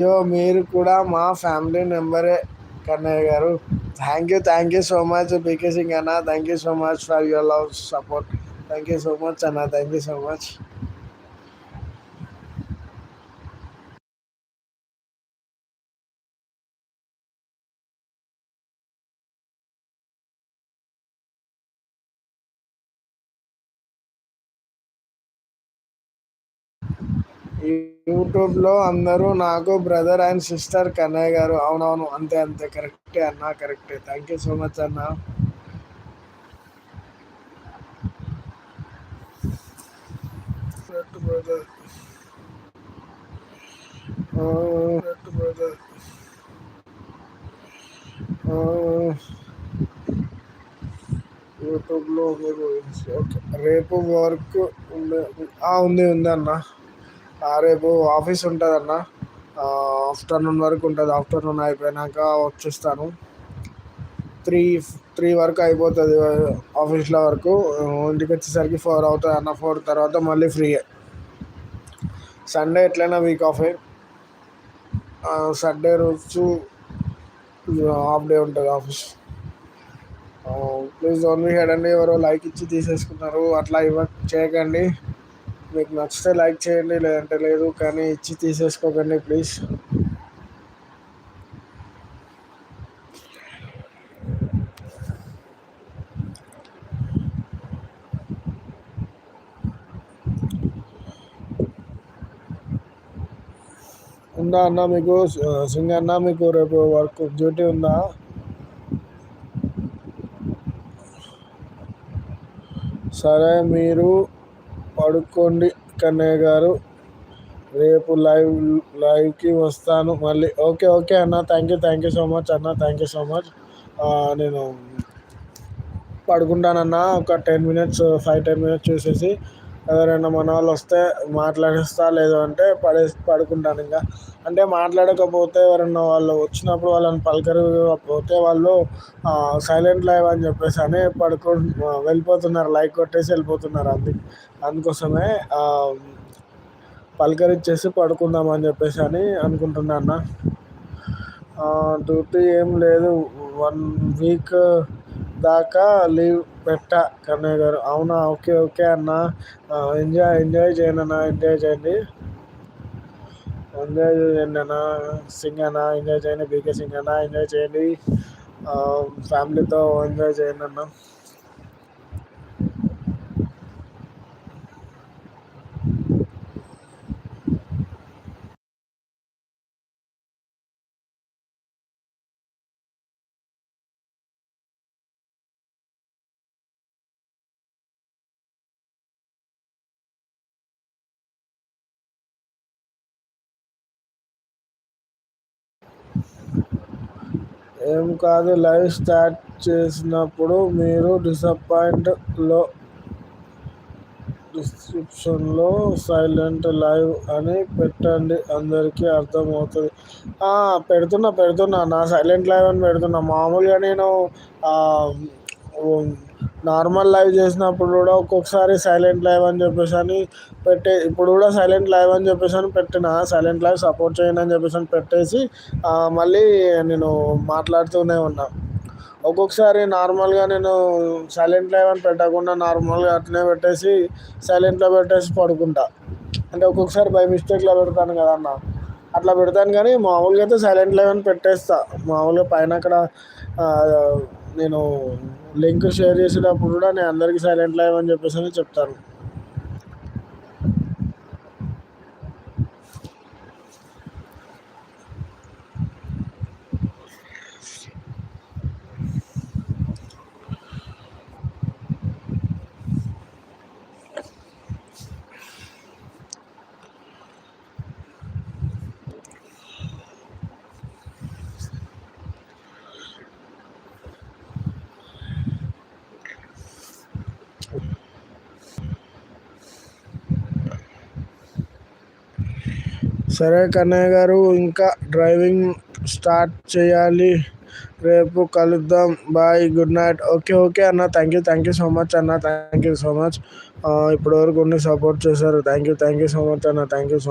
అయ్యో! మీరు కూడా మా ఫ్యామిలీ మెంబరే Kannayya garu. Thank you so much P K Singh అన్న. Thank you so much for your love, support. Thank you so much అన్న. Thank you so much. యూట్యూబ్లో అందరూ నాకు బ్రదర్ అండ్ సిస్టర్ కన్నయ్య గారు. అవునవును, అంతే అంతే, కరెక్టే అన్న, కరెక్టే. థ్యాంక్ యూ సో మచ్ అన్న. బ్రదర్ బ్రదర్ యూట్యూబ్లో మీరు ఓకే. రేపు వర్క్ ఉంది ఉంది అన్న. రేపు ఆఫీస్ ఉంటుంది అన్న. ఆఫ్టర్నూన్ వరకు ఉంటుంది. ఆఫ్టర్నూన్ అయిపోయినాక వచ్చేస్తాను. త్రీ త్రీ వరకు అయిపోతుంది ఆఫీస్లో వరకు. ఇంటికి వచ్చేసరికి 4 అవుతుంది అన్న. 4 తర్వాత మళ్ళీ ఫ్రీయే. సండే ఎట్లయినా వీక్ ఆఫే. సండే రోజు హాఫ్ డే ఉంటుంది ఆఫీస్. ప్లీజ్ ఓన్లీ హెడ్ అండి. ఎవరో లైక్ ఇచ్చి తీసేసుకున్నారు, అట్లా చేయకండి. మీకు నచ్చితే లైక్ చేయండి, లేదంటే లేదు, కానీ ఇచ్చి తీసేసుకోకండి ప్లీజ్. ఉందా అన్న మీకు సింగ్ అన్న? మీకు రేపు వర్క్ డ్యూటీ ఉందా? సరే, మీరు పడుకోండి కన్నయ్య గారు. రేపు లైవ్కి వస్తాను మళ్ళీ. ఓకే ఓకే అన్న. థ్యాంక్ యూ సో మచ్ అన్న. Thank you so much. నేను పడుకుంటానన్నా. ఒక 10 మినిట్స్ 5-10 మినిట్స్ చూసేసి ఎవరైనా మన వాళ్ళు వస్తే మాట్లాడిస్తా, లేదు అంటే పడుకుంటాను. ఇంకా అంటే మాట్లాడకపోతే ఎవరైనా వాళ్ళు వచ్చినప్పుడు వాళ్ళని పలకరిపోతే వాళ్ళు సైలెంట్ లైవ్ అని చెప్పేసి అని వెళ్ళిపోతున్నారు. లైక్ కొట్టేసి వెళ్ళిపోతున్నారు. అందుకోసమే పలకరించేసి పడుకుందామని చెప్పేసి అని అనుకుంటున్నా అన్న. డ్యూటీ ఏం లేదు, 1 వీక్ దాకా లీవ్ పెట్టా కన్నయ్య గారు. అవునా? ఓకే ఓకే అన్న. ఎంజాయ్ చేయండి అన్న. ఎంజాయ్ చేయండి అన్న. సింగ్ అన్న ఎంజాయ్ చేయండి. బీకే సింగ్ అన్న ఎంజాయ్ చేయండి. ఫ్యామిలీతో ఎంజాయ్ చేయండి అన్న. ఏం కాదు, లైవ్ స్టార్ట్ చేసినప్పుడు మీరు డిస్క్రిప్షన్లో సైలెంట్ లైవ్ అని పెట్టండి, అందరికీ అర్థమవుతుంది. పెడుతున్నా నా సైలెంట్ లైవ్ అని పెడుతున్నా. మామూలుగా నేను నార్మల్ లైవ్ చేసినప్పుడు కూడా ఒక్కొక్కసారి సైలెంట్ లైవ్ అని చెప్పేసి అని ఇప్పుడు కూడా సైలెంట్ లైవ్ అని చెప్పేసి అని పెట్టిన. సైలెంట్ లైవ్ సపోర్ట్ చేయండి అని చెప్పేసి అని పెట్టేసి మళ్ళీ నేను మాట్లాడుతూనే ఉన్నా. ఒక్కొక్కసారి నార్మల్గా నేను సైలెంట్ లైవ్ అని పెట్టకుండా నార్మల్గా అట్లనే పెట్టేసి సైలెంట్లో పెట్టేసి పడుకుంటా. అంటే ఒక్కొక్కసారి బై మిస్టేక్లో పెడతాను కదా అన్న, అట్లా పెడతాను. కానీ మామూలుగా అయితే సైలెంట్ లైవ్ అని పెట్టేస్తా. మామూలుగా పైన అక్కడ నేను లింక్ షేర్ చేసేటప్పుడు కూడా నేను అందరికీ సైలెంట్ లైవ్ అని చెప్పేసి అని చెప్తాను. సరే కన్నయ్య గారు, ఇంకా డ్రైవింగ్ స్టార్ట్ చేయాలి. రేపు కలుద్దాం. Bye, good night. Okay okay అన్న. థ్యాంక్ యూ సో మచ్ అన్న. Thank you so much. ఇప్పటివరకు సపోర్ట్ చేశారు. థ్యాంక్ యూ సో మచ్ అన్న. Thank you so